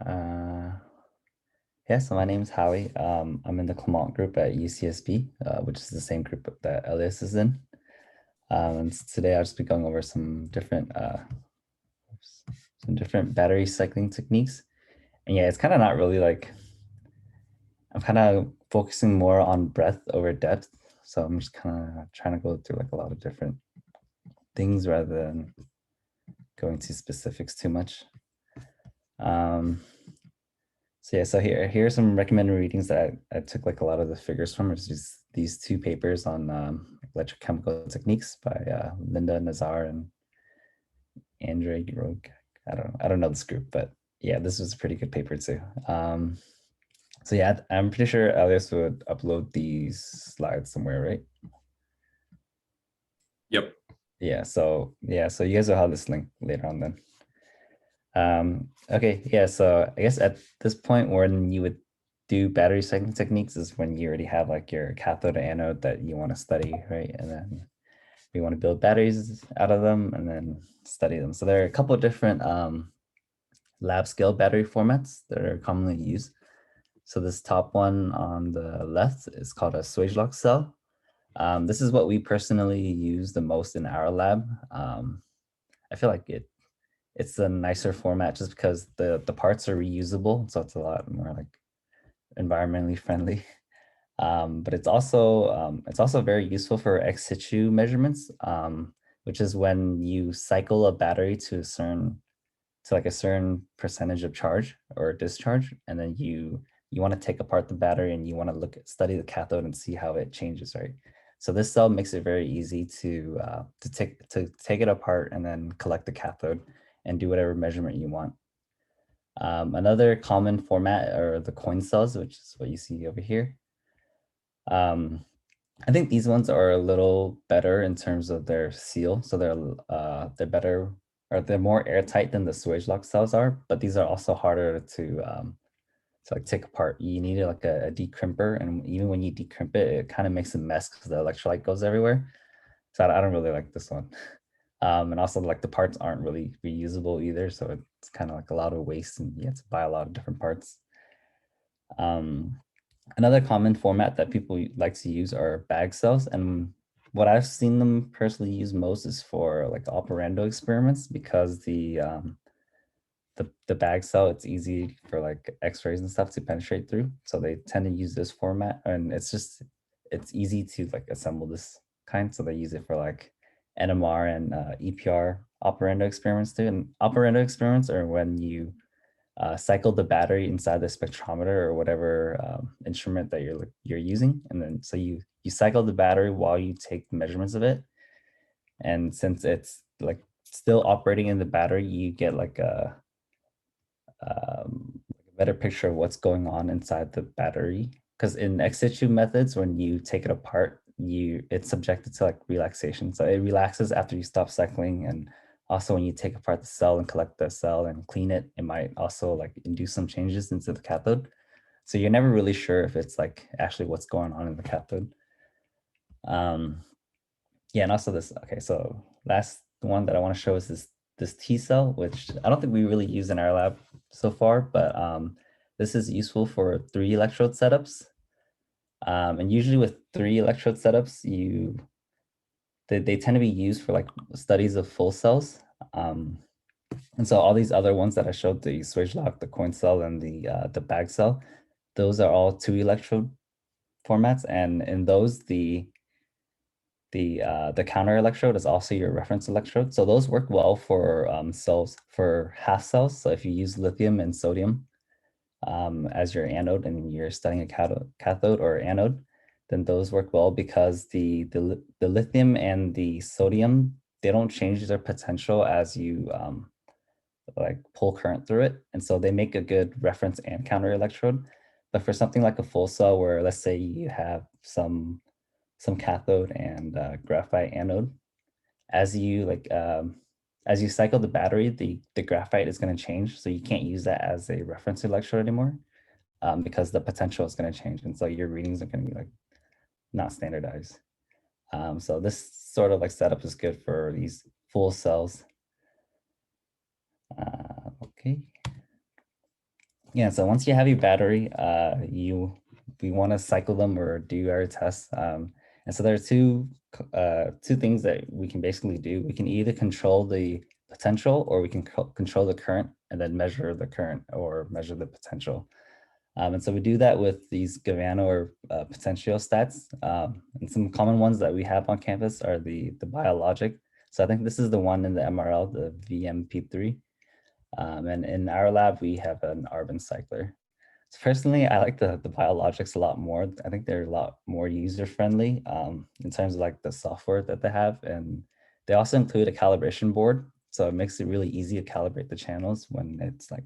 Uh, yeah, so my name's Howie. I'm in the Clément group at UCSB, which is the same group that Elias is in. Today I'll just be going over some different battery cycling techniques. And yeah, it's kind of not really like, I'm kind of focusing more on breadth over depth. So I'm just kind of trying to go through like a lot of different things rather than going to specifics too much. So yeah, so here are some recommended readings that I took like a lot of the figures from. It's just these two papers on electrochemical techniques by Linda Nazar and Andre Rogue. I don't know this group, but yeah, this was a pretty good paper too. So yeah, I'm pretty sure Elias would upload these slides somewhere, right? Yep. So you guys will have this link later on then. Okay, yeah, so I guess at this point when you would do battery cycling techniques is when you already have like your cathode and anode that you want to study, right? And then you want to build batteries out of them and then study them. So there are a couple of different lab scale battery formats that are commonly used. So this top one on the left is called a Swagelok cell. This is what we personally use the most in our lab. I feel like it's a nicer format just because the parts are reusable, so it's a lot more like environmentally friendly. But it's also very useful for ex situ measurements, which is when you cycle a battery to a certain percentage of charge or discharge, and then you want to take apart the battery and you want to study the cathode and see how it changes, right? So this cell makes it very easy to take it apart and then collect the cathode and do whatever measurement you want. Another common format are the coin cells, which is what you see over here. I think these ones are a little better in terms of their seal. So they're better, or they're more airtight than the Swagelok cells are, but these are also harder to like take apart. You need like a decrimper, and even when you decrimp it, it kind of makes a mess because the electrolyte goes everywhere. So I don't really like this one. And also like the parts aren't really reusable either. So it's kind of like a lot of waste and you have to buy a lot of different parts. Another common format that people like to use are bag cells. And what I've seen them personally use most is for like operando experiments because the bag cell, it's easy for like x-rays and stuff to penetrate through. So they tend to use this format and it's easy to like assemble this kind. So they use it for like NMR and EPR operando experiments too. And operando experiments are when you cycle the battery inside the spectrometer or whatever instrument that you're using. And then so you cycle the battery while you take measurements of it. And since it's like still operating in the battery, you get like a better picture of what's going on inside the battery. Because in ex situ methods, when you take it apart, it's subjected to like relaxation. So it relaxes after you stop cycling. And also when you take apart the cell and collect the cell and clean it, it might also like induce some changes into the cathode. So you're never really sure if it's like actually what's going on in the cathode. Yeah, and also this, okay, so last one that I want to show is this T cell, which I don't think we really use in our lab so far, but this is useful for 3 electrode setups. And usually with 3 electrode setups, they tend to be used for like studies of full cells. And so all these other ones that I showed, the Swagelok, the coin cell, and the bag cell, those are all 2 electrode formats. And in those, the counter electrode is also your reference electrode. So those work well for cells, for half cells. So if you use lithium and sodium as your anode and you're studying a cathode or anode, then those work well because the lithium and the sodium, they don't change their potential as you like pull current through it. And so they make a good reference and counter electrode. But for something like a full cell where let's say you have some cathode and graphite anode, as you cycle the battery, the graphite is going to change, so you can't use that as a reference electrode anymore because the potential is going to change, and so your readings are going to be like not standardized. So this sort of like setup is good for these full cells. Okay. Yeah, so once you have your battery, we want to cycle them or do our tests. And so there are two things that we can basically do. We can either control the potential or we can control the current and then measure the current or measure the potential. And so we do that with these Galvano or potentiostats. And some common ones that we have on campus are the biologic. So I think this is the one in the MRL, the VMP3. And in our lab, we have an Arban cycler. So personally, I like the biologics a lot more. I think they're a lot more user-friendly in terms of like the software that they have. And they also include a calibration board. So it makes it really easy to calibrate the channels when it's like,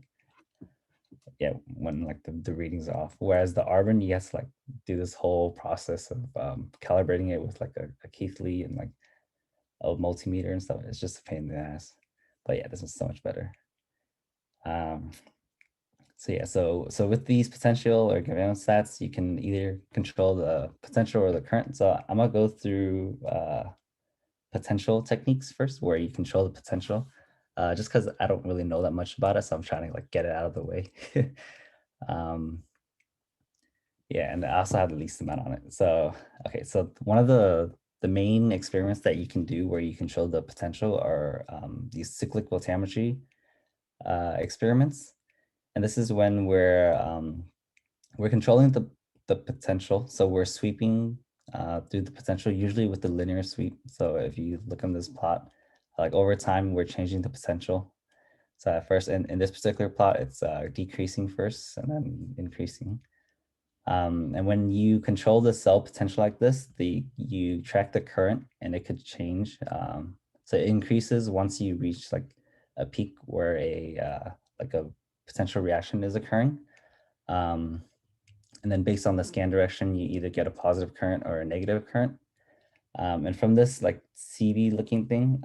yeah, when like the readings are off. Whereas the Arban, you have to like do this whole process of calibrating it with like a Keithley and like a multimeter and stuff. It's just a pain in the ass. But yeah, this is so much better. Um, So yeah, so with these potential or Galvano stats, you can either control the potential or the current. So I'm gonna go through potential techniques first, where you control the potential, just because I don't really know that much about it, so I'm trying to like get it out of the way. um, yeah, and I also have the least amount on it. So okay, so one of the main experiments that you can do where you control the potential are these cyclic voltammetry experiments, and this is when we're controlling the potential. So we're sweeping through the potential, usually with the linear sweep. So if you look on this plot, like over time, we're changing the potential. So at first, in this particular plot, it's decreasing first and then increasing. And when you control the cell potential like this, you track the current and it could change. So it increases once you reach like a peak where like a potential reaction is occurring. And then based on the scan direction, you either get a positive current or a negative current. And from this like CV looking thing,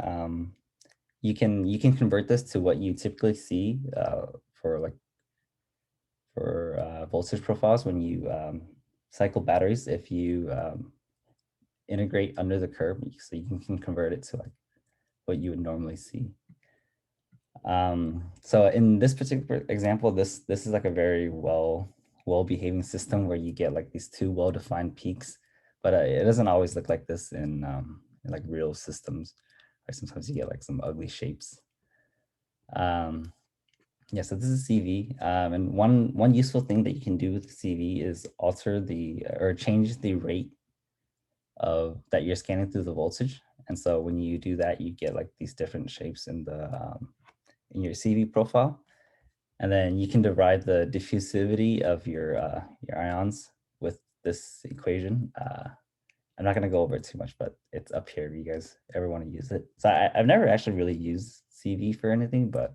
you can convert this to what you typically see for like for voltage profiles when you cycle batteries. If you integrate under the curve, so you can convert it to like what you would normally see. So in this particular example, this is like a very well behaving system where you get like these two well-defined peaks, but it doesn't always look like this in like real systems. Or sometimes you get like some ugly shapes. Yeah, so this is CV, and one useful thing that you can do with CV is alter the or change the rate of that you're scanning through the voltage. And so when you do that, you get like these different shapes in your CV profile. And then you can derive the diffusivity of your ions with this equation. I'm not going to go over it too much, but it's up here if you guys ever want to use it. So I've never actually really used CV for anything, but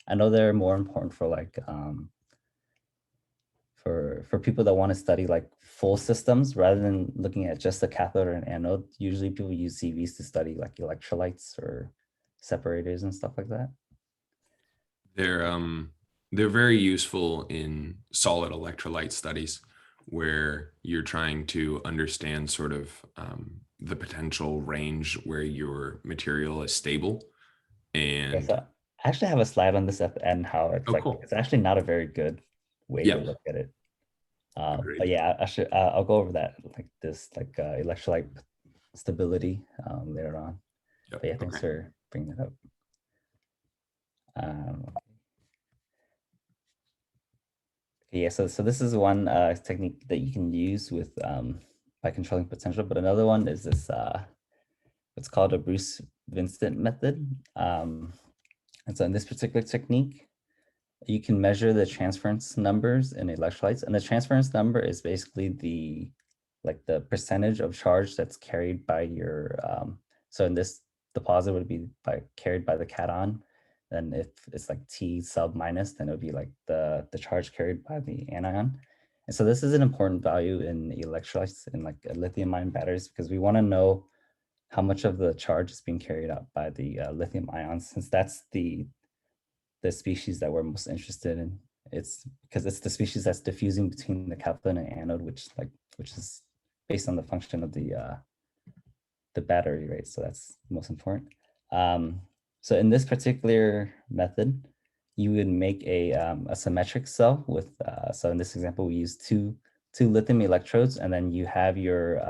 I know they're more important for like for people that want to study like full systems rather than looking at just the cathode and anode. Usually people use CVs to study like electrolytes or separators and stuff like that. They're they're very useful in solid electrolyte studies where you're trying to understand sort of the potential range where your material is stable. Okay, so And I actually have a slide on this at the end, how it's oh, like, cool. it's actually not a very good way to Yeah, look at it. But agreed. yeah, I'll go over that, like this, like electrolyte stability later on. Yep. But yeah, thanks Okay. for bringing that up. Um, okay, yeah, so this is one technique that you can use with by controlling potential, but another one is this, what's called a Bruce Vincent method. And so in this particular technique, you can measure the transference numbers in electrolytes, and the transference number is basically the percentage of charge that's carried by your so in this, the positive would be carried by the cation, then if it's like T sub minus, then it would be like the charge carried by the anion. And so this is an important value in electrolytes in like lithium ion batteries, because we want to know how much of the charge is being carried out by the lithium ions, since that's the species that we're most interested in. It's because it's the species that's diffusing between the cathode and anode, which is based on the function of the battery, right? So that's most important. So in this particular method, you would make a symmetric cell with, so in this example, we use two lithium electrodes, and then you have your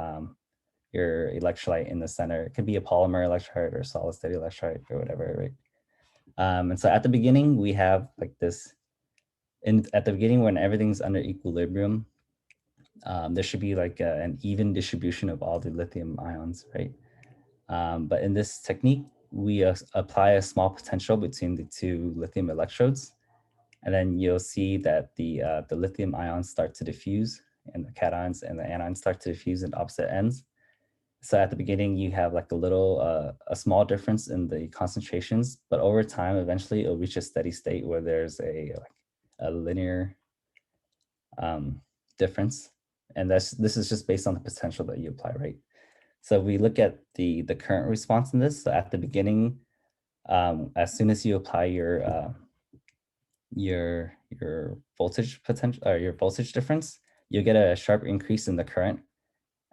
electrolyte in the center. It could be a polymer electrolyte or solid state electrolyte or whatever, right? And so at the beginning, we have like this, at the beginning when everything's under equilibrium, there should be like an even distribution of all the lithium ions, right? But in this technique, we apply a small potential between the two lithium electrodes, and then you'll see that the lithium ions start to diffuse, and the cations and the anions start to diffuse in opposite ends. So at the beginning, you have like a small difference in the concentrations, but over time, eventually it'll reach a steady state where there's a linear difference. And this is just based on the potential that you apply, right? So we look at the current response in this. So at the beginning, as soon as you apply your voltage potential or your voltage difference, you'll get a sharp increase in the current.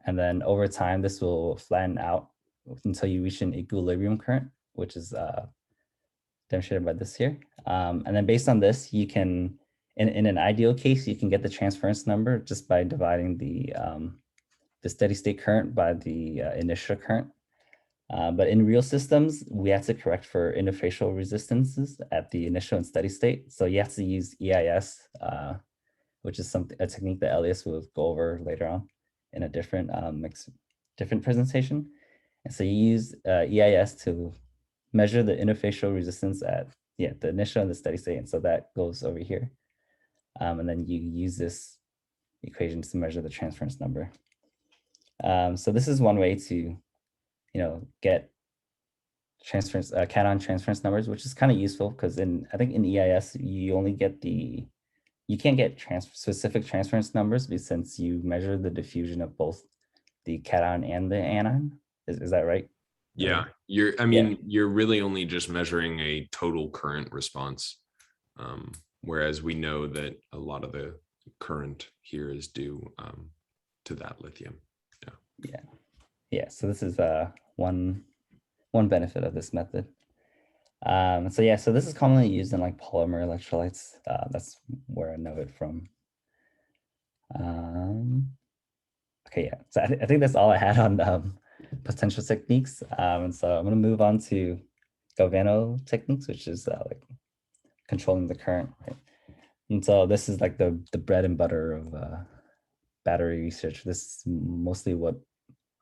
And then over time, this will flatten out until you reach an equilibrium current, which is demonstrated by this here. And then based on this, you can, in an ideal case, you can get the transference number just by dividing the steady state current by the initial current. But in real systems, we have to correct for interfacial resistances at the initial and steady state. So you have to use EIS, which is a technique that Elias will go over later on in a different different presentation. And so you use EIS to measure the interfacial resistance at the initial and the steady state. And so that goes over here. And then you use this equation to measure the transference number. So this is one way to, get transference, cation transference numbers, which is kind of useful because I think in EIS, you only get you can't get specific transference numbers since you measure the diffusion of both the cation and the anion. Is that right? Yeah, you're really only just measuring a total current response. Whereas we know that a lot of the current here is due to that lithium. Yeah. So this is one benefit of this method. So this is commonly used in like polymer electrolytes. That's where I know it from. Okay, yeah. So I think that's all I had on potential techniques. And so I'm going to move on to Galvano techniques, which is like controlling the current. Right? And so this is like the bread and butter of battery research. This is mostly what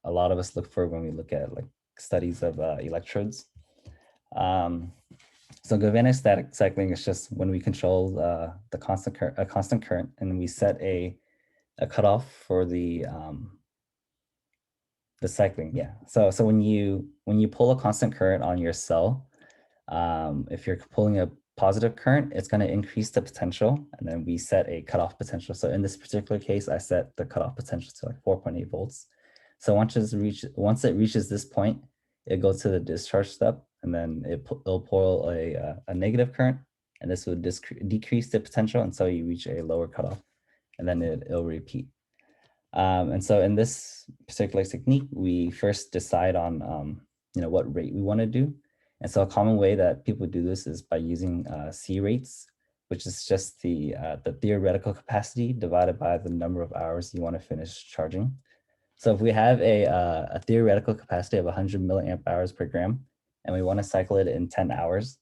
a lot of us look for when we look at like studies of electrodes. So galvanic static cycling is just when we control the constant current, and we set a cutoff for the cycling. Yeah. So when you pull a constant current on your cell, if you're pulling a positive current, it's going to increase the potential, and then we set a cutoff potential. So in this particular case, I set the cutoff potential to like 4.8 volts. So once it reaches this point, it goes to the discharge step, and then it'll pull a negative current, and this would decrease the potential until you reach a lower cutoff, and then it'll repeat. And so in this particular technique, we first decide on what rate we want to do. And so a common way that people do this is by using C rates, which is just the theoretical capacity divided by the number of hours you want to finish charging. So if we have a theoretical capacity of 100 milliamp hours per gram, and we want to cycle it in 10 hours,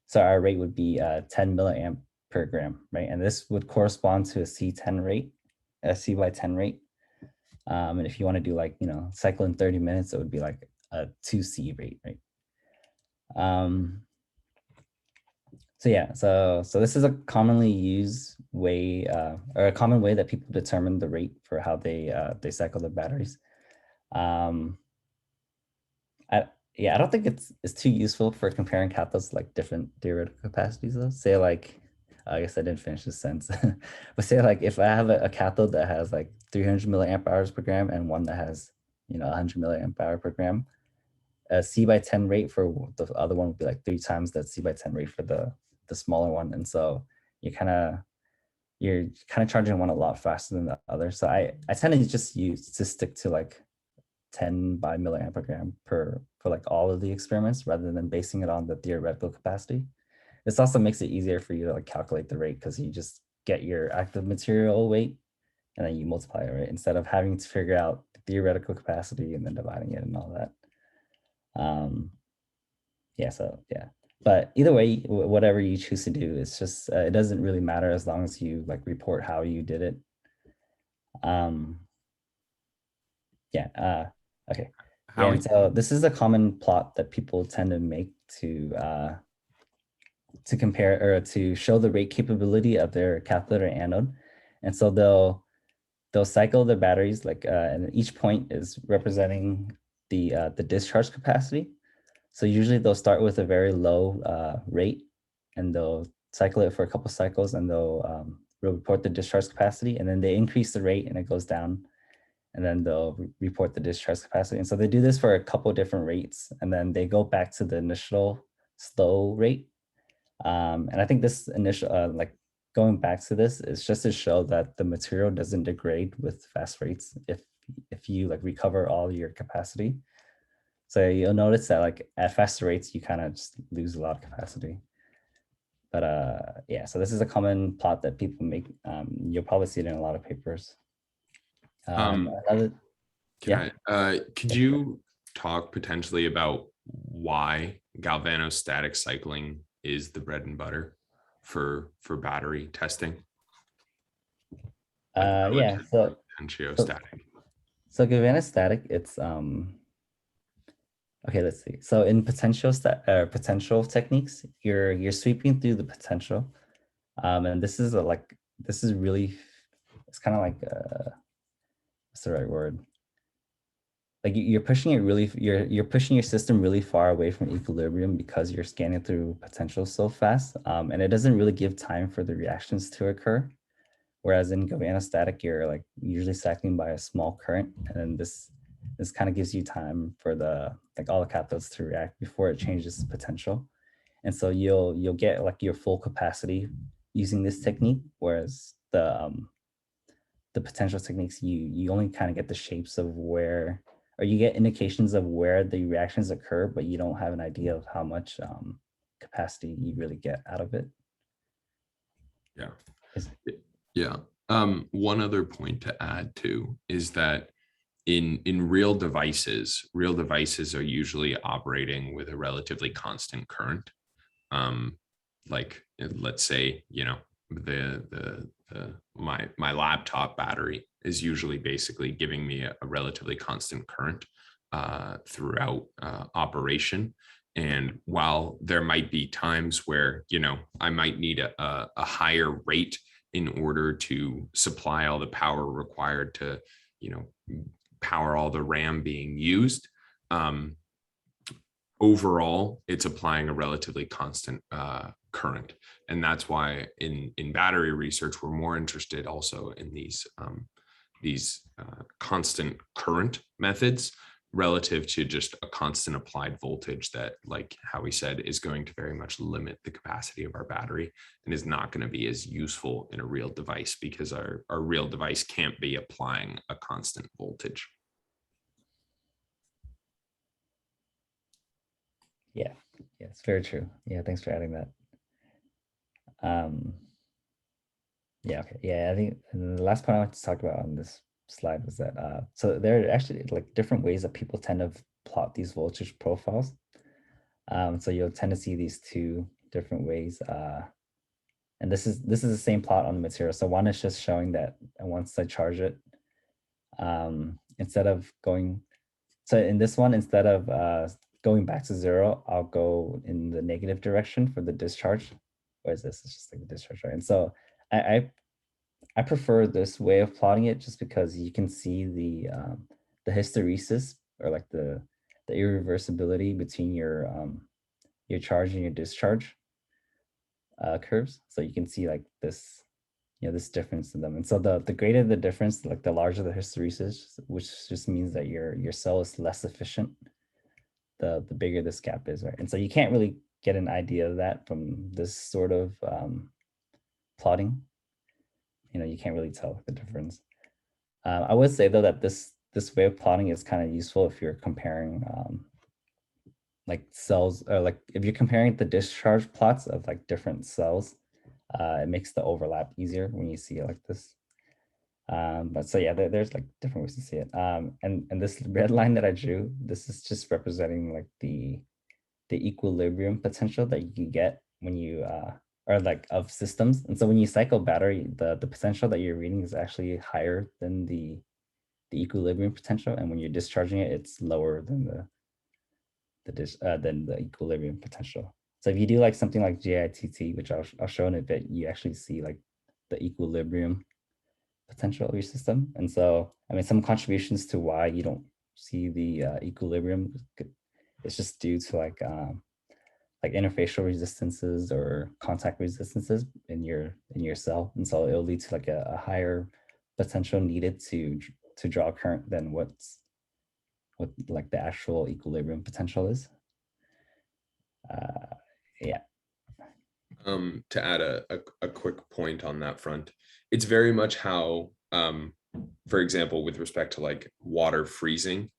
so our rate would be 10 milliamp per gram, right? And this would correspond to a C10 rate, a C by 10 rate. And if you want to do like, cycle in 30 minutes, it would be like a 2C rate, right? So yeah, so this is a commonly used way, or a common way that people determine the rate for how they cycle their batteries. I don't think it's too useful for comparing cathodes like different theoretical capacities though. Say like, I guess I didn't finish this sentence, but say like if I have a cathode that has like 300 milliamp hours per gram and one that has 100 milliamp hour per gram, a C by 10 rate for the other one would be like 3 times that C by 10 rate for the smaller one, and so you're kind of charging one a lot faster than the other. So I tend to just stick to like 10 by milliamp per gram for like all of the experiments rather than basing it on the theoretical capacity. this also makes it easier for you to like calculate the rate because you just get your active material weight and then you multiply it, right? Instead of having to figure out the theoretical capacity and then dividing it and all that. Yeah, so yeah. But either way, whatever you choose to do, it's just, it doesn't really matter as long as you like report how you did it. Yeah, okay. Yeah, Howie? and so this is a common plot that people tend to make to compare or to show the rate capability of their cathode or anode. And so they'll cycle the batteries like, and each point is representing the discharge capacity. So usually they'll start with a very low rate and they'll cycle it for a couple cycles and they'll report the discharge capacity, and then they increase the rate and it goes down, and then they'll report the discharge capacity. And so they do this for a couple different rates, and then they go back to the initial slow rate. And I think this initial, like going back to this is just to show that the material doesn't degrade with fast rates if you like recover all your capacity. So you'll notice that like at faster rates, you kind of just lose a lot of capacity. But yeah, so this is a common plot that people make. You'll probably see it in a lot of papers. Another, yeah. Could you talk potentially about why galvanostatic cycling is the bread and butter for battery testing? Yeah, so Potentiostatic. so galvanostatic, it's okay, let's see. So in potential techniques, you're sweeping through the potential. And this is this is really, it's kind of like what's the right word? Like you're pushing it really, you're pushing your system really far away from equilibrium because you're scanning through potential so fast. And it doesn't really give time for the reactions to occur. Whereas in galvanostatic, you're like usually cycling by a small current, and then this kind of gives you time for the like all the cathodes to react before it changes potential. And so you'll get like your full capacity using this technique, whereas the potential techniques, you only kind of get the shapes of where, or you get indications of where the reactions occur, but you don't have an idea of how much capacity you really get out of it. Yeah. Is- Yeah. One other point to add too is that in real devices are usually operating with a relatively constant current. Like let's say, you know, my laptop battery is usually basically giving me a relatively constant current throughout operation. And while there might be times where, you know, I might need a higher rate in order to supply all the power required to, you know, power all the RAM being used, overall, it's applying a relatively constant current. And that's why in battery research, we're more interested also in these constant current methods relative to just a constant applied voltage that, like Howie said, is going to very much limit the capacity of our battery and is not going to be as useful in a real device because our real device can't be applying a constant voltage. Yeah, yeah, it's very true. Yeah, thanks for adding that. Yeah, okay. Yeah, I think the last point I want to talk about on this slide was that so there are actually like different ways that people tend to plot these voltage profiles. So you'll tend to see these two different ways. And this is the same plot on the material. So one is just showing that once I charge it, instead of going, so in this one, instead of going back to zero, I'll go in the negative direction for the discharge. Where is this? It's just like the discharge, right? And so I prefer this way of plotting it just because you can see the hysteresis, or like the irreversibility between your charge and your discharge curves. So you can see like this, you know, this difference in them. And so the greater the difference, like the larger the hysteresis, which just means that your cell is less efficient, the bigger this gap is, right? And so you can't really get an idea of that from this sort of plotting. You know, you can't really tell the difference. I would say though that this way of plotting is kind of useful if you're comparing like cells, or like if you're comparing the discharge plots of like different cells, it makes the overlap easier when you see it like this. But so yeah, there's like different ways to see it. And this red line that I drew, this is just representing like the equilibrium potential that you can get when you or like of systems. And so when you cycle battery, the potential that you're reading is actually higher than the equilibrium potential, and when you're discharging it, it's lower than the equilibrium potential. So if you do like something like gitc, which I'll show in a bit, you actually see like the equilibrium potential of your system. And so, I mean, some contributions to why you don't see the equilibrium, it's just due to like interfacial resistances or contact resistances in your cell. And so it'll lead to like a higher potential needed to draw current than what like the actual equilibrium potential is. Yeah. To add a quick point on that front, it's very much how, for example, with respect to like water freezing,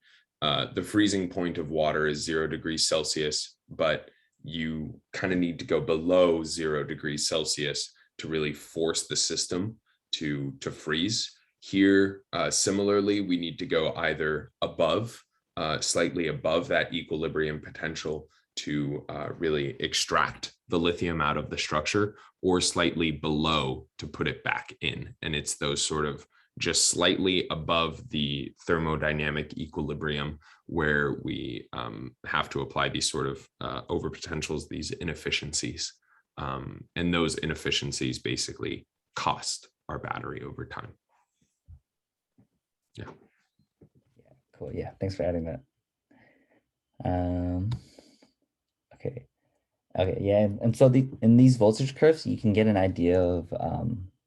the freezing point of water is 0 degrees Celsius, but you kind of need to go below 0 degrees Celsius to really force the system to freeze. Here, similarly, we need to go either above, slightly above that equilibrium potential to really extract the lithium out of the structure, or slightly below to put it back in. And it's those sort of just slightly above the thermodynamic equilibrium where we have to apply these sort of overpotentials, these inefficiencies. And those inefficiencies basically cost our battery over time. Yeah. Yeah, cool. Yeah, thanks for adding that. Okay. Okay, yeah, and so in these voltage curves, you can get an idea of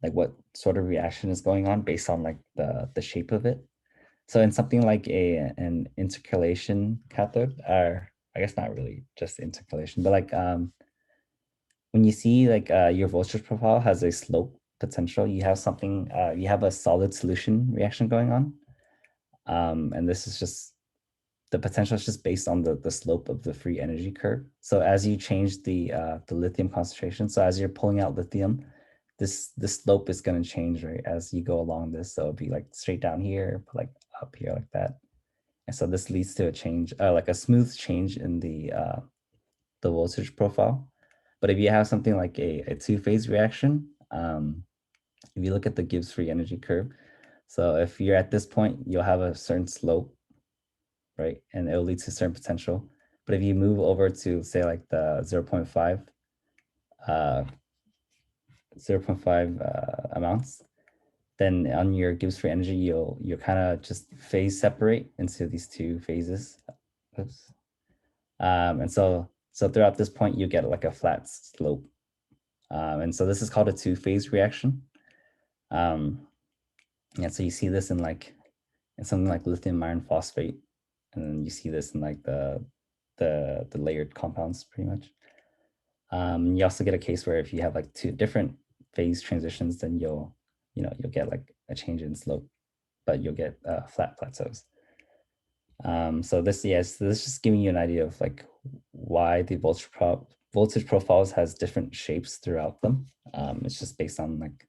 like what sort of reaction is going on based on like the shape of it. So in something like an intercalation cathode, or I guess not really just intercalation, but like when you see like your voltage profile has a slope potential, you have something, you have a solid solution reaction going on. And this is just the potential is just based on the slope of the free energy curve. So as you change the lithium concentration, so as you're pulling out lithium, this slope is going to change, right, as you go along this. So it'll be like straight down here, like up here like that. And so this leads to a change, like a smooth change in the voltage profile. But if you have something like a two-phase reaction, if you look at the Gibbs free energy curve, so if you're at this point, you'll have a certain slope, right? And it'll lead to certain potential. But if you move over to say like the 0.5 amounts, then on your Gibbs free energy, you'll kind of just phase separate into these two phases. Oops. And so throughout this point, you get like a flat slope. And so this is called a two-phase reaction. And so you see this in something like lithium iron phosphate, and then you see this in like the layered compounds pretty much. You also get a case where if you have like two different phase transitions, then you'll get like a change in slope, but you'll get flat plateaus. So this is just giving you an idea of like why the voltage profiles has different shapes throughout them. It's just based on like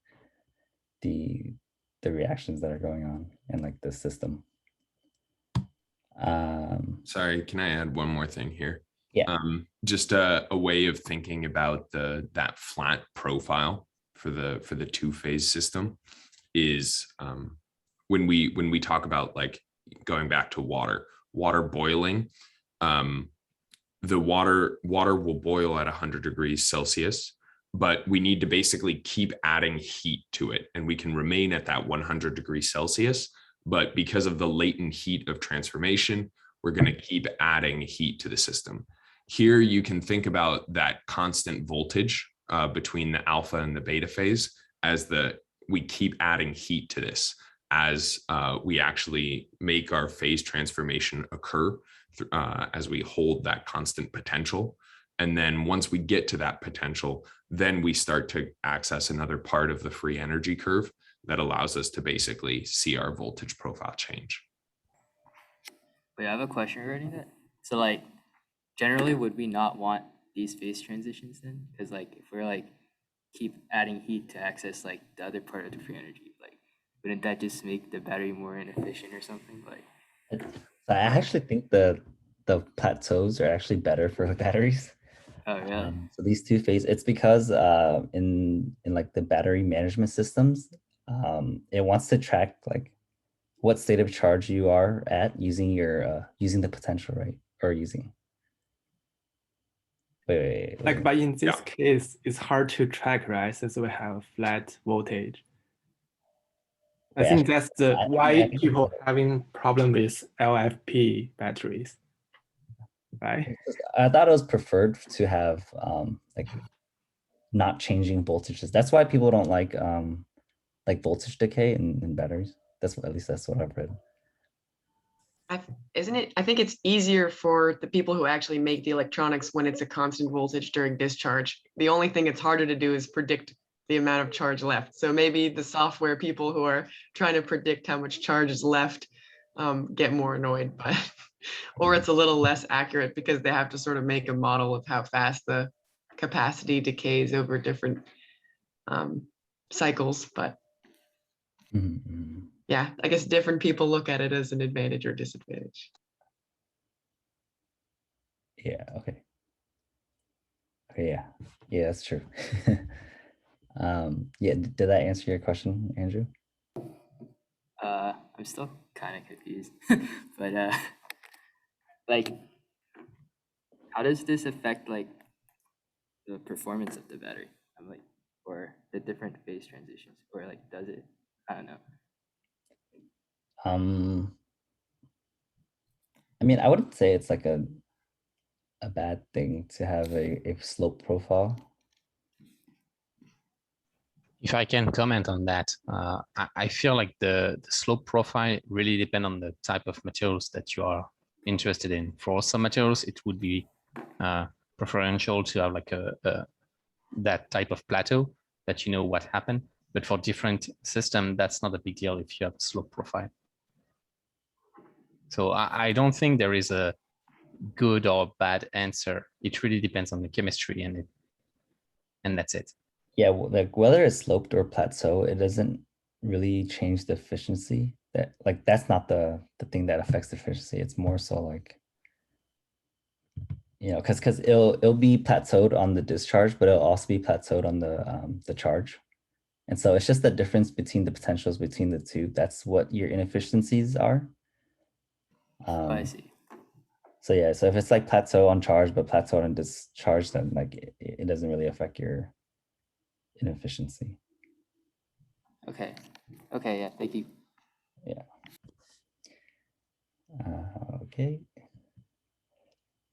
the reactions that are going on in like the system. Sorry, can I add one more thing here? Yeah. Just a way of thinking about that flat profile for the two-phase system is when we talk about like going back to water boiling, the water will boil at 100 degrees Celsius, but we need to basically keep adding heat to it, and we can remain at that 100 degrees Celsius. But because of the latent heat of transformation, we're going to keep adding heat to the system. Here, you can think about that constant voltage between the alpha and the beta phase as we keep adding heat to this as we actually make our phase transformation occur as we hold that constant potential. And then once we get to that potential, then we start to access another part of the free energy curve that allows us to basically see our voltage profile change. Wait, I have a question regarding that. So like generally, would we not want these phase transitions then? Because like if we're like keep adding heat to access like the other part of the free energy, like wouldn't that just make the battery more inefficient or something? Like, So I actually think the plateaus are actually better for the batteries. oh really? So these two phase, it's because in like the battery management systems, it wants to track like what state of charge you are at using your using the potential, right? Or using wait. Like, but in this case, it's hard to track, right? Since we have flat voltage. I Wait, think that's the why I think people having problem with LFP batteries, right? I thought it was preferred to have like not changing voltages. That's why people don't like voltage decay in batteries. That's at least that's what I've read. Isn't it? I think it's easier for the people who actually make the electronics when it's a constant voltage during discharge. The only thing it's harder to do is predict the amount of charge left. So maybe the software people who are trying to predict how much charge is left get more annoyed, but or it's a little less accurate because they have to sort of make a model of how fast the capacity decays over different cycles. But yeah, I guess different people look at it as an advantage or disadvantage. Yeah, okay. Okay, yeah, that's true. Yeah, did that answer your question, Andrew? I'm still kind of confused, but like, how does this affect like the performance of the battery? I'm like, or the different phase transitions, or like, does it? I don't know. I mean, I wouldn't say it's like a bad thing to have a slope profile. If I can comment on that, I feel like the slope profile really depend on the type of materials that you are interested in. For some materials, it would be preferential to have like that type of plateau that you know what happened. But for different system, that's not a big deal if you have a slope profile. So I don't think there is a good or bad answer. It really depends on the chemistry and that's it. Yeah, like whether it's sloped or plateau, it doesn't really change the efficiency. That like that's not the thing that affects the efficiency. It's more so like, you know, because it'll be plateaued on the discharge, but it'll also be plateaued on the charge. And so it's just the difference between the potentials between the two. That's what your inefficiencies are. I see. So yeah, so if it's like plateau on charge, but plateau on discharge, then like it doesn't really affect your inefficiency. Okay. Okay. Yeah. Thank you. Yeah. Okay.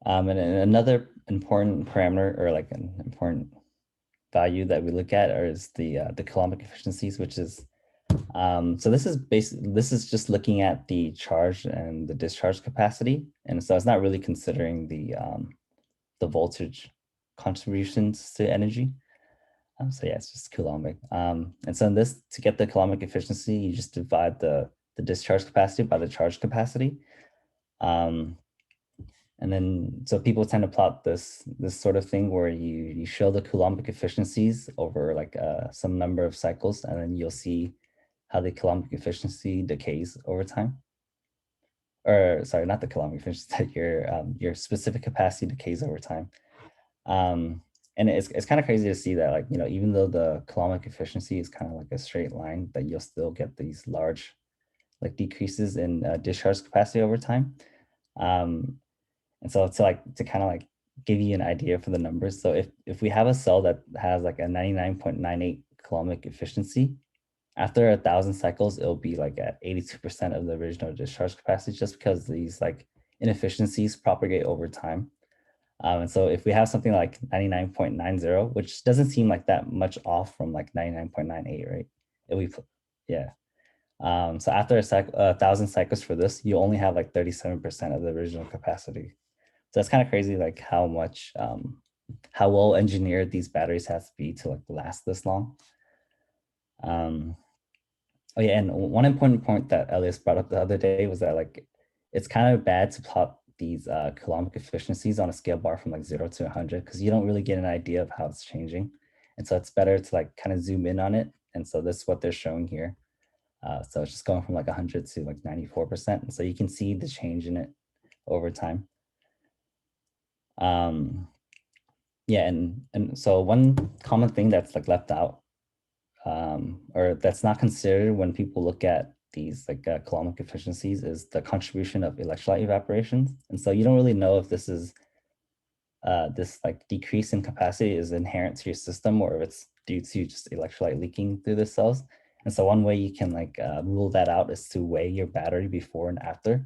And another important parameter or like an important value that we look at is the Coulombic efficiencies, which is so this is just looking at the charge and the discharge capacity, and so it's not really considering the voltage contributions to energy. So yeah, it's just Coulombic. And so in this, to get the Coulombic efficiency, you just divide the discharge capacity by the charge capacity. And then, so people tend to plot this sort of thing where you show the Coulombic efficiencies over like some number of cycles, and then you'll see how the Coulombic efficiency decays over time. Or sorry, not the Coulombic efficiency, your specific capacity decays over time. And it's kind of crazy to see that, like, you know, even though the Coulombic efficiency is kind of like a straight line, that you'll still get these large like decreases in discharge capacity over time. And so to kind of like give you an idea for the numbers. So if we have a cell that has like a 99.98 Coulombic efficiency, after 1,000 cycles, it'll be like at 82% of the original discharge capacity, just because these like inefficiencies propagate over time. And so if we have something like 99.90, which doesn't seem like that much off from like 99.98, right? Yeah. So after 1,000 cycles for this, you only have like 37% of the original capacity. So that's kind of crazy, like how much, how well engineered these batteries have to be to like last this long. Oh yeah, and one important point that Elias brought up the other day was that like it's kind of bad to plot these Coulombic efficiencies on a scale bar from like 0 to 100, because you don't really get an idea of how it's changing. And so it's better to like kind of zoom in on it. And so this is what they're showing here. So it's just going from like 100 to like 94%. And so you can see the change in it over time. Yeah, and so one common thing that's like left out, or that's not considered when people look at these like Coulombic efficiencies, is the contribution of electrolyte evaporation. And so you don't really know if this is this like decrease in capacity is inherent to your system or if it's due to just electrolyte leaking through the cells. And so one way you can like rule that out is to weigh your battery before and after.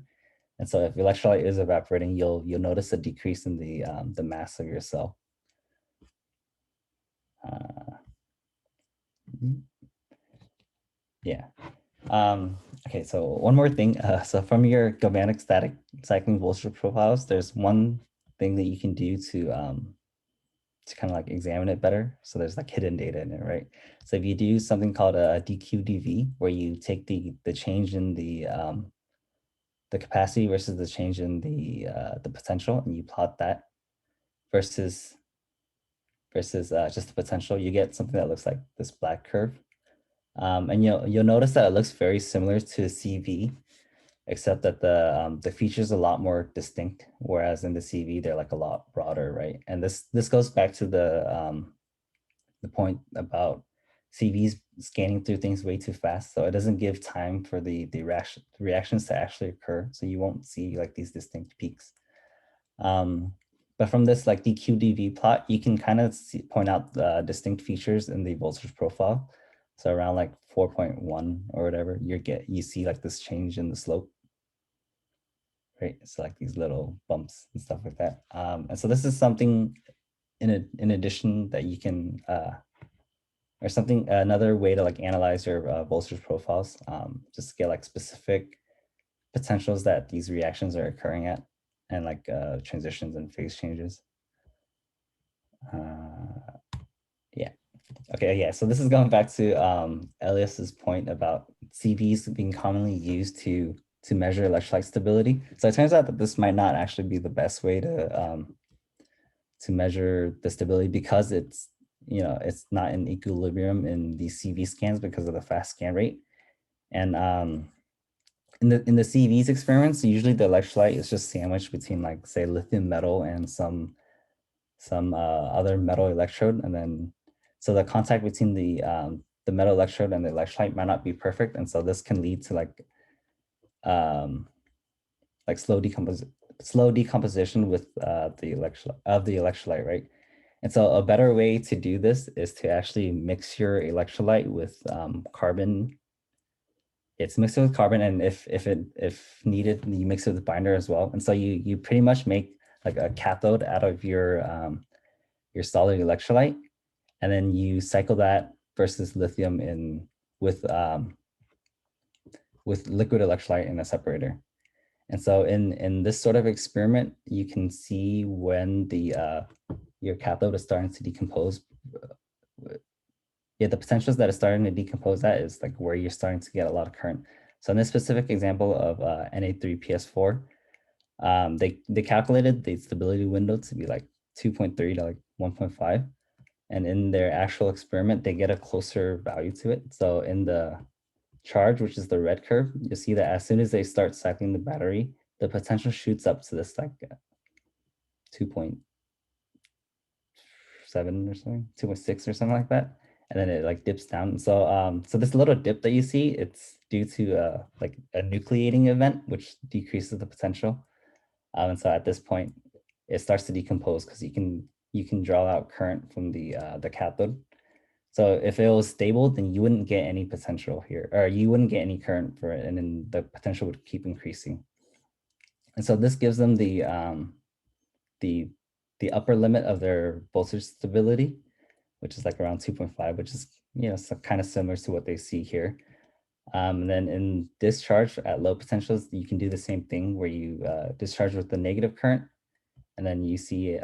And so if electrolyte is evaporating, you'll notice a decrease in the mass of your cell. Yeah. Okay, so one more thing. So from your galvanic static cycling voltage profiles, there's one thing that you can do to kind of like examine it better. So there's like hidden data in it, right? So if you do something called a DQDV, where you take the change in the capacity versus the change in the potential, and you plot that versus just the potential, you get something that looks like this black curve. And you'll notice that it looks very similar to CV, except that the features a lot more distinct, whereas in the CV they're like a lot broader, right? And this goes back to the point about CVs scanning through things way too fast, so it doesn't give time for the reactions to actually occur, so you won't see like these distinct peaks. But from this like DQDV plot, you can kind of point out the distinct features in the voltage profile. So around like 4.1 or whatever, you see like this change in the slope, right? So like these little bumps and stuff like that. And so this is something in addition that you can, or something, another way to like analyze your voltage profiles, just to get like specific potentials that these reactions are occurring at, and like transitions and phase changes. Yeah. Okay, yeah, so this is going back to Elias's point about CVs being commonly used to measure electrolyte stability. So it turns out that this might not actually be the best way to measure the stability, because it's, you know, it's not in equilibrium in these CV scans because of the fast scan rate. And in the CVs experiments, usually the electrolyte is just sandwiched between like say lithium metal and some other metal electrode, and then so the contact between the metal electrode and the electrolyte might not be perfect, and so this can lead to like slow decomposition with the electrolyte, right? And so a better way to do this is to actually mix your electrolyte with carbon. It's mixed with carbon, and if needed, you mix it with binder as well. And so you pretty much make like a cathode out of your solid electrolyte, and then you cycle that versus lithium with liquid electrolyte in a separator. And so in this sort of experiment, you can see when your cathode is starting to decompose. Yeah, the potentials that are starting to decompose, that is like where you're starting to get a lot of current. So in this specific example of Na3PS4, they calculated the stability window to be like 2.3 to like 1.5. And in their actual experiment, they get a closer value to it. So in the charge, which is the red curve, you'll see that as soon as they start cycling the battery, the potential shoots up to this like 2.7 or something, 2.6 or something like that. And then it like dips down. So so this little dip that you see, it's due to like a nucleating event, which decreases the potential. And so at this point, it starts to decompose because you can draw out current from the cathode. So if it was stable, then you wouldn't get any potential here, or you wouldn't get any current for it, and then the potential would keep increasing. And so this gives them the upper limit of their voltage stability, which is like around 2.5, which is, you know, so kind of similar to what they see here. And then in discharge at low potentials, you can do the same thing where you discharge with the negative current, and then you see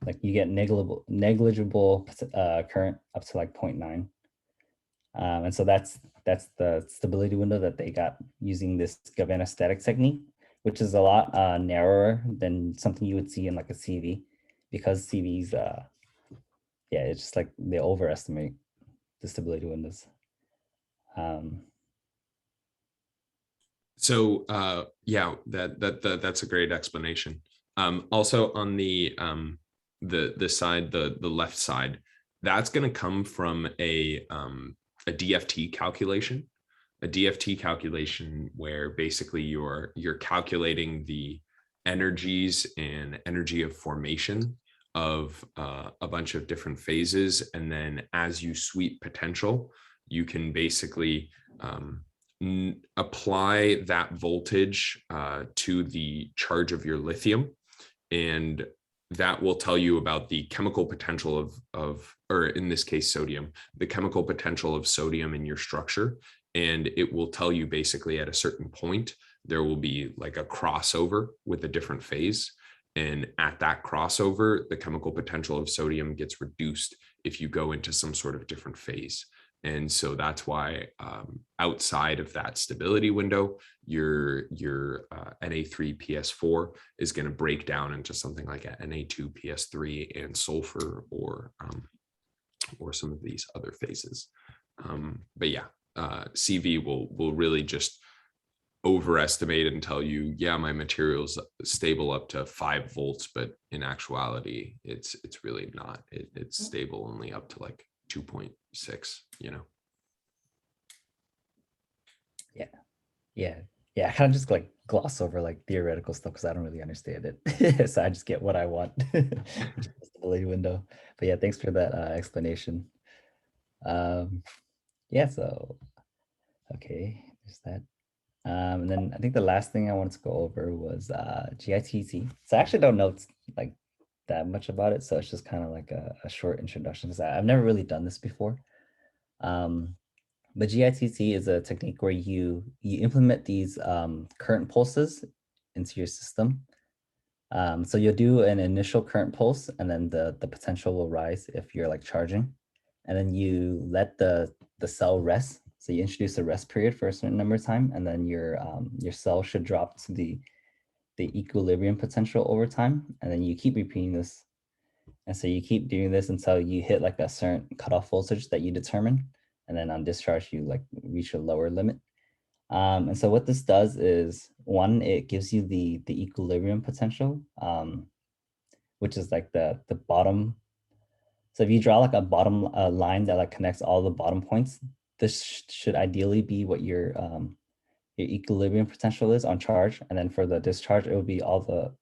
like you get negligible current up to like 0.9. And so that's the stability window that they got using this galvanostatic technique. which is a lot narrower than something you would see in like a CV, because CVs, yeah, it's just like they overestimate the stability windows. So yeah, that's a great explanation. Also on the side, the left side, that's going to come from a DFT calculation. A DFT calculation where basically you're calculating the energies and energy of formation of a bunch of different phases, and then as you sweep potential, you can basically apply that voltage to the charge of your lithium, and that will tell you about the chemical potential of, or in this case, sodium, the chemical potential of sodium in your structure. And it will tell you basically at a certain point, there will be like a crossover with a different phase. And at that crossover, the chemical potential of sodium gets reduced if you go into some sort of different phase. And so that's why outside of that stability window, your Na3 PS4 is going to break down into something like a Na2 PS3 and sulfur, or some of these other phases. But yeah, CV will really just overestimate and tell you, yeah, my material's stable up to 5 volts, but in actuality, it's really not. It's stable only up to like 2.6, you know. Yeah, I kind of just like gloss over like theoretical stuff because I don't really understand it. So I just get what I want, which is the stability window. But yeah, thanks for that explanation. Yeah, so okay, there's that. And then I think the last thing I wanted to go over was gitc. So I actually don't know like that much about it, so it's just kind of like a short introduction because I've never really done this before. But gitc is a technique where you implement these current pulses into your system. So you'll do an initial current pulse, and then the potential will rise if you're like charging, and then you let the cell rest. So you introduce a rest period for a certain number of time, and then your cell should drop to the equilibrium potential over time, and then you keep repeating this. And so you keep doing this until you hit like a certain cutoff voltage that you determine, and then on discharge you like reach a lower limit. And so what this does is, one, it gives you the equilibrium potential, which is like the bottom. So if you draw like a bottom line that like connects all the bottom points, this should ideally be what your equilibrium potential is on charge. And then for the discharge, it would be all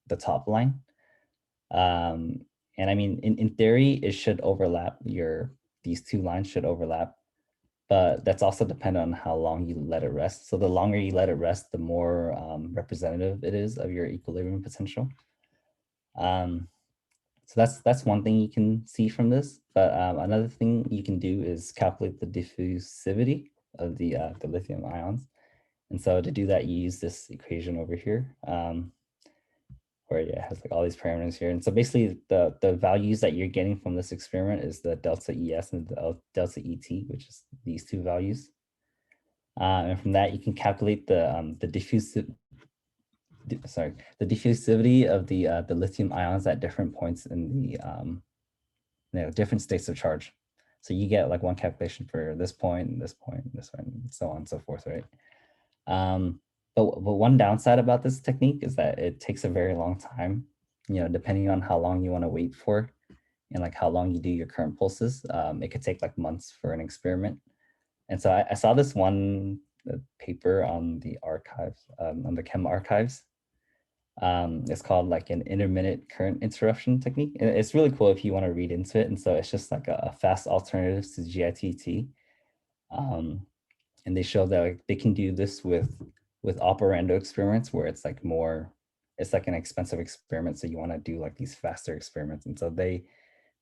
the top line. And I mean, in theory, it should overlap these two lines should overlap, but that's also dependent on how long you let it rest. So the longer you let it rest, the more representative it is of your equilibrium potential. So that's one thing you can see from this. But another thing you can do is calculate the diffusivity of the lithium ions. And so to do that, you use this equation over here, where it has like all these parameters here. And so basically the values that you're getting from this experiment is the delta ES and the delta ET, which is these two values. And from that, you can calculate the diffusivity of the lithium ions at different points in the different states of charge. So you get like one calculation for this point, and this point, and this one, and so on and so forth, right? But one downside about this technique is that it takes a very long time, depending on how long you want to wait for and like how long you do your current pulses. It could take like months for an experiment. And so I saw this one paper on the archives, on the Chem archives. It's called like an intermittent current interruption technique. And it's really cool if you want to read into it. And so it's just like a fast alternative to GITT. And they show that like, they can do this with operando experiments where it's like it's like an expensive experiment. So you want to do like these faster experiments. And so they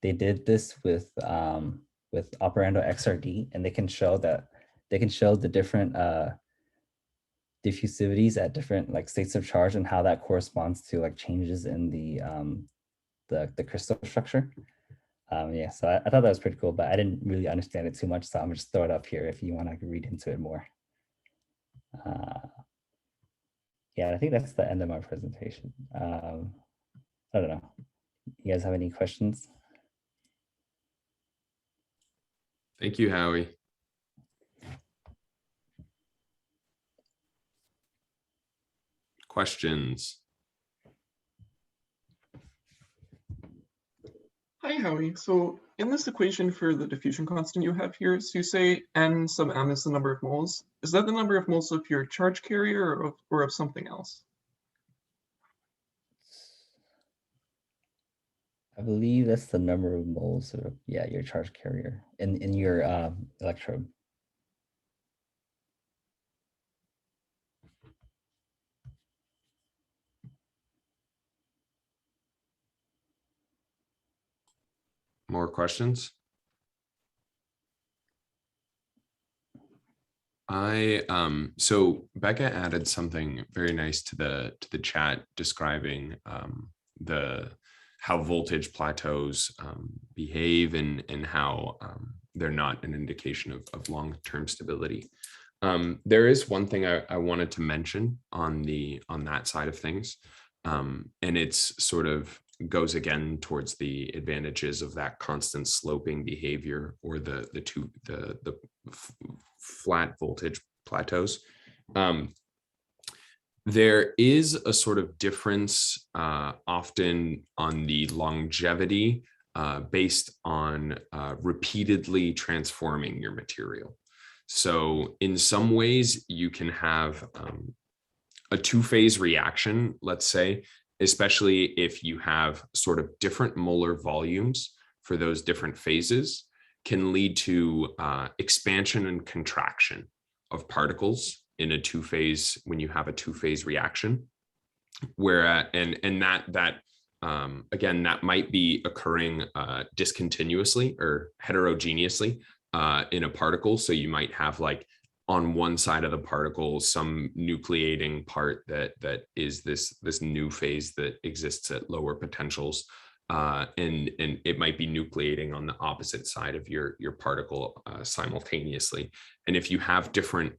did this with operando XRD, and they can show the different diffusivities at different like states of charge and how that corresponds to like changes in the crystal structure. Yeah, so I thought that was pretty cool, but I didn't really understand it too much, so I'm just throw it up here if you want to read into it more. Yeah, I think that's the end of my presentation. I don't know. You guys have any questions? Thank you, Howie. Questions? Hi, Howie. So in this equation for the diffusion constant you have here, so you say n sub m is the number of moles. Is that the number of moles of your charge carrier or of something else? I believe that's the number of moles of, yeah, your charge carrier in your electrode. More questions? So Becca added something very nice to the chat describing how voltage plateaus behave and how they're not an indication of long-term stability. There is one thing I wanted to mention on that side of things, and it's sort of goes again towards the advantages of that constant sloping behavior or the flat voltage plateaus. There is a sort of difference often on the longevity based on repeatedly transforming your material. So in some ways you can have a two-phase reaction, let's say, especially if you have sort of different molar volumes for those different phases, can lead to expansion and contraction of particles in a two-phase, when you have a two-phase reaction, where and that again, that might be occurring discontinuously or heterogeneously in a particle. So you might have like on one side of the particle some nucleating part that is this new phase that exists at lower potentials, and it might be nucleating on the opposite side of your particle simultaneously. And if you have different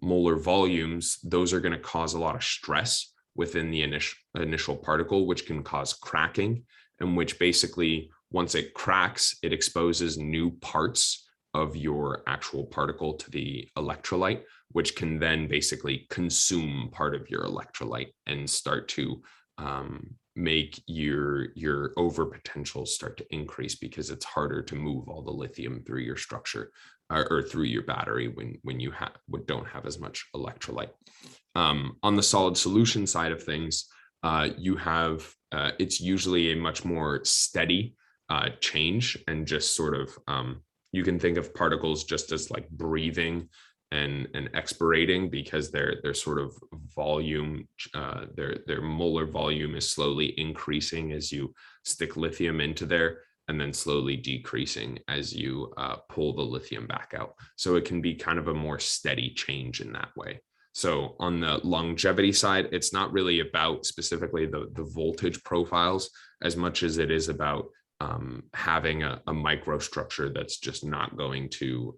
molar volumes, those are going to cause a lot of stress within the initial particle, which can cause cracking, and which basically, once it cracks, it exposes new parts of your actual particle to the electrolyte, which can then basically consume part of your electrolyte and start to make your over potentials start to increase, because it's harder to move all the lithium through your structure or through your battery when you don't have as much electrolyte. On the solid solution side of things, you have it's usually a much more steady change, and just sort of you can think of particles just as like breathing and expirating, because their sort of volume, their molar volume is slowly increasing as you stick lithium into there, and then slowly decreasing as you pull the lithium back out. So it can be kind of a more steady change in that way. So on the longevity side, it's not really about specifically the voltage profiles as much as it is about having a microstructure that's just not going to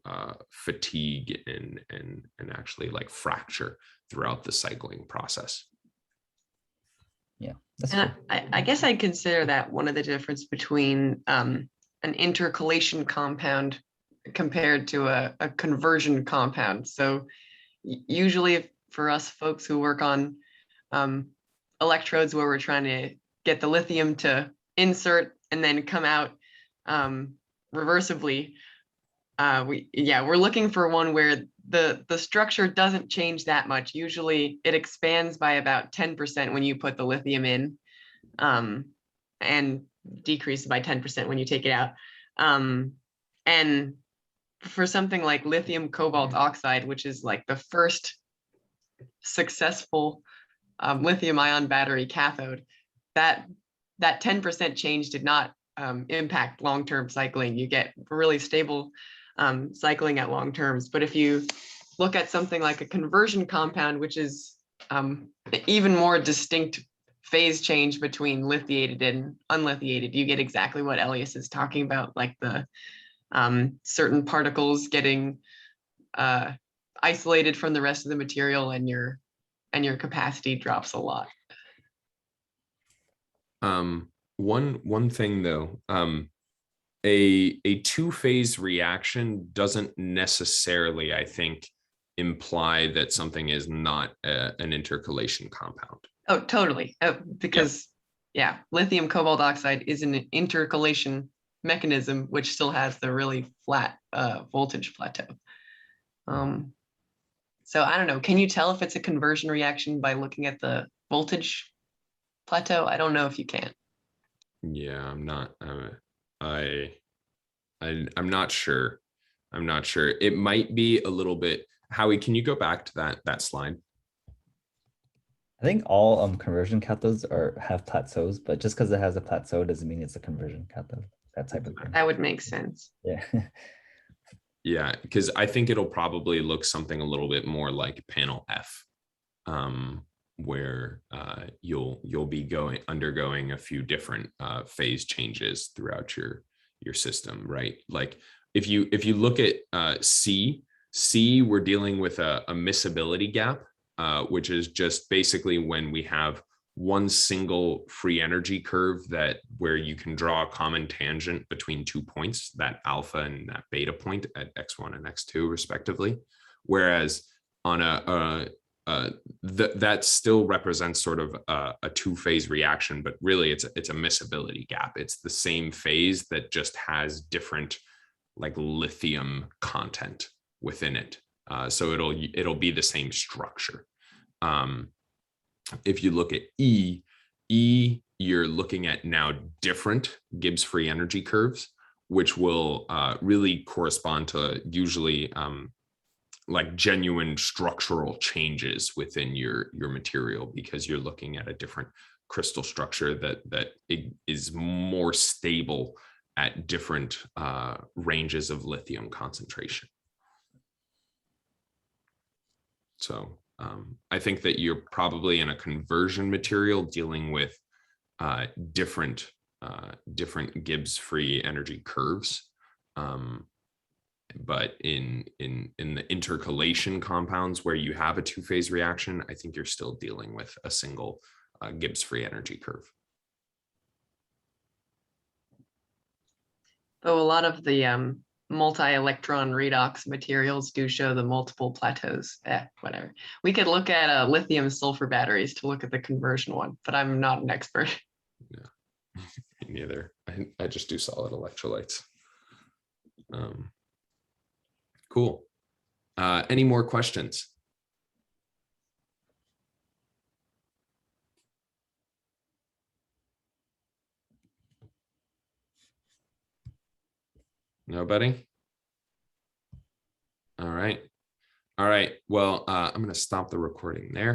fatigue and actually like fracture throughout the cycling process. Yeah, that's And cool. I guess I'd consider that one of the difference between an intercalation compound compared to a conversion compound. So usually for us folks who work on electrodes where we're trying to get the lithium to insert and then come out reversibly, we're looking for one where the structure doesn't change that much. Usually it expands by about 10% when you put the lithium in, and decreases by 10% when you take it out. And for something like lithium cobalt oxide, which is like the first successful lithium ion battery cathode, that 10% change did not impact long-term cycling. You get really stable cycling at long terms. But if you look at something like a conversion compound, which is even more distinct phase change between lithiated and unlithiated, you get exactly what Elias is talking about, like the certain particles getting isolated from the rest of the material, and your and your capacity drops a lot. One thing though, a two-phase reaction doesn't necessarily, I think, imply that something is not an intercalation compound. Oh, totally. Because yeah, lithium cobalt oxide is an intercalation mechanism, which still has the really flat voltage plateau. So I don't know. Can you tell if it's a conversion reaction by looking at the voltage plateau? I don't know if you can. Yeah, I'm not. I'm not sure. I'm not sure. It might be a little bit. Howie, can you go back to that slide? I think all conversion cathodes have plateaus, but just because it has a plateau doesn't mean it's a conversion cathode. That type of thing. That would make sense. Yeah. Yeah, because I think it'll probably look something a little bit more like panel F, where you'll be undergoing a few different phase changes throughout your system, right? Like if you look at C, we're dealing with a miscibility gap, which is just basically when we have one single free energy curve where you can draw a common tangent between 2 points, that alpha and that beta point at x1 and x2 respectively. Whereas on that still represents sort of a two-phase reaction, but really it's a miscibility gap. It's the same phase that just has different like lithium content within it. So it'll be the same structure. If you look at E, you're looking at now different Gibbs free energy curves, which will really correspond to usually like genuine structural changes within your material, because you're looking at a different crystal structure that it is more stable at different ranges of lithium concentration. So I think that you're probably in a conversion material dealing with different Gibbs free energy curves. But in the intercalation compounds where you have a two-phase reaction, I think you're still dealing with a single Gibbs free energy curve. Though a lot of the multi-electron redox materials do show the multiple plateaus. Whatever. We could look at lithium sulfur batteries to look at the conversion one, but I'm not an expert. Yeah, me neither. I just do solid electrolytes. Cool. Any more questions? Nobody? All right. All right. Well, I'm going to stop the recording there.